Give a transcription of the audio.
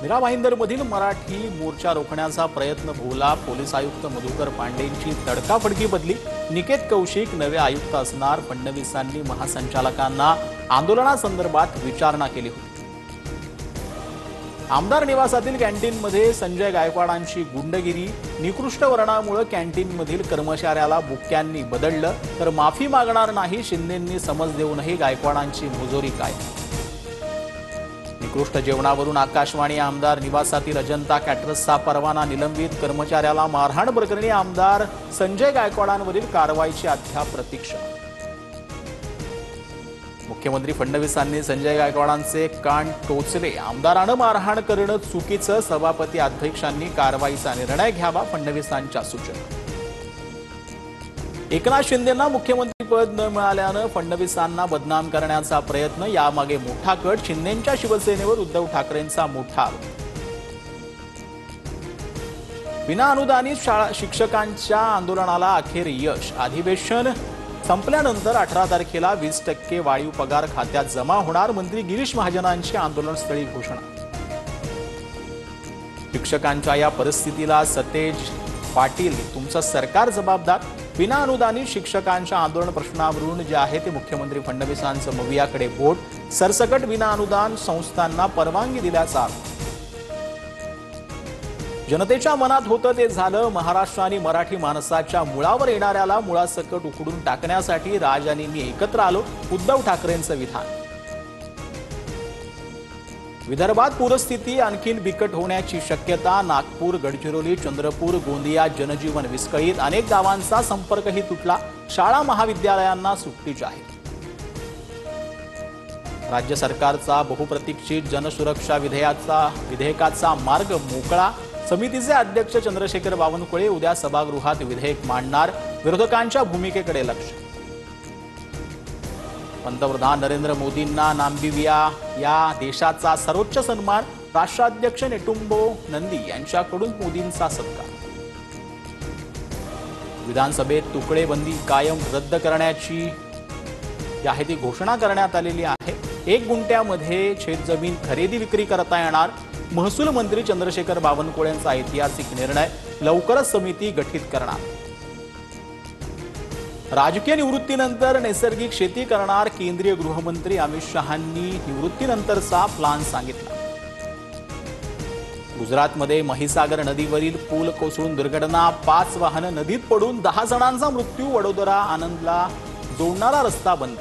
मीरा भाईंदरमधील मराठी मोर्चा रोखण्याचा प्रयत्न भोवला। पोलीस आयुक्त मधुकर पांडेंची तडकाफडकी बदली। निकेत कौशिक नवे आयुक्त असणार। फडणवीसांनी महासंचालकांना आंदोलनासंदर्भात विचारणा केली होती। आमदार निवासातील कॅन्टीनमध्ये संजय गायकवाडांची गुंडगिरी। निकृष्ट वर्णामुळे कॅन्टीनमधील कर्मचाऱ्याला बुक्क्यांनी बदललं तर माफी मागणार नाही। शिंदेंनी समज देऊनही गायकवाडांची मुजोरी काय। निकृष्ट जेवणावरून आकाशवाणी आमदार निवासातील अजंता कॅटरर्सचा परवाना निलंबित। कर्मचाऱ्याला मारहाण प्रकरणी आमदार संजय गायकवाडांवरील कारवाईची अद्याप प्रतीक्षा। मुख्यमंत्री फडणवीसांनी संजय गायकवाडांचे कान टोचले। आमदारानं मारहाण करणं चुकीचं। सभापती अध्यक्षांनी कारवाईचा निर्णय घ्यावा। फडणवीसांच्या सूचना। एकनाथ शिंदेंना मुख्यमंत्रीपद न मिळाल्यानं फडणवीसांना बदनाम करण्याचा प्रयत्न। यामागे मोठा कट। शिंदेंच्या शिवसेनेवर उद्धव ठाकरेंचा मोठा आरोप। विना अनुदानित शिक्षकांच्या आंदोलनाला अखेर यश। अधिवेशन संपल्यानंतर 18 तारखेला 20% वाढीव पगार खात्यात जमा होणार। मंत्री गिरीश महाजनांची आंदोलनस्थळी घोषणा। शिक्षकांच्या या परिस्थितीला सतेज पाटील तुमचं सरकार जबाबदार। विना अनुदानित शिक्षकांच्या आंदोलन प्रश्नावरून जे आहे ते मुख्यमंत्री फडणवीसांचं मवियाकडे बोट। सरसकट विना अनुदान संस्थांना परवानगी दिल्याचा आरोप। जनतेच्या मनात होतं ते झालं। महाराष्ट्र आणि मराठी माणसाच्या मुळावर येणाऱ्याला मुळासकट उखडून टाकण्यासाठी राज आणि मी एकत्र आलो। उद्धव ठाकरेंचं विधान। विदर्भात पूरस्थिती आणखीन बिकट होण्याची शक्यता। नागपूर, गडचिरोली, चंद्रपूर, गोंदिया जनजीवन विस्कळीत। अनेक गावांचा संपर्कही तुटला। शाळा महाविद्यालयांना सुट्टी जाहीर। राज्य सरकारचा बहुप्रतीक्षित जनसुरक्षा विधेयकाचा मार्ग मोकळा। समितीचे अध्यक्ष चंद्रशेखर बावनकुळे उद्या सभागृहात विधेयक मांडणार। विरोधकांच्या भूमिकेकडे लक्ष। पंतप्रधान नरेंद्र मोदींना नाम्बिबिया या देशाचा सर्वोच्च सन्मान। राष्ट्राध्यक्ष नेटुंबो नंदी यांच्याकडून मोदींचा सत्कार। विधानसभेत तुकडेबंदी कायम रद्द करण्याची ती घोषणा करण्यात आलेली आहे। 1 गुंठ्यामध्ये शेतजमीन खरेदी विक्री करता येणार। महसूल मंत्री चंद्रशेखर बावनकुळेंचा ऐतिहासिक निर्णय। लवकरच समिती गठीत करणार। राजकीय निवृत्तीनंतर नैसर्गिक शेती करणार। केंद्रीय गृहमंत्री अमित शहांनी निवृत्तीनंतरचा प्लान सांगितला। गुजरातमध्ये महिसागर नदीवरील पूल कोसळून दुर्घटना। 5 वाहनं नदीत पडून 10 जणांचा मृत्यू। वडोदरा आनंदला जोडणारा रस्ता बंद।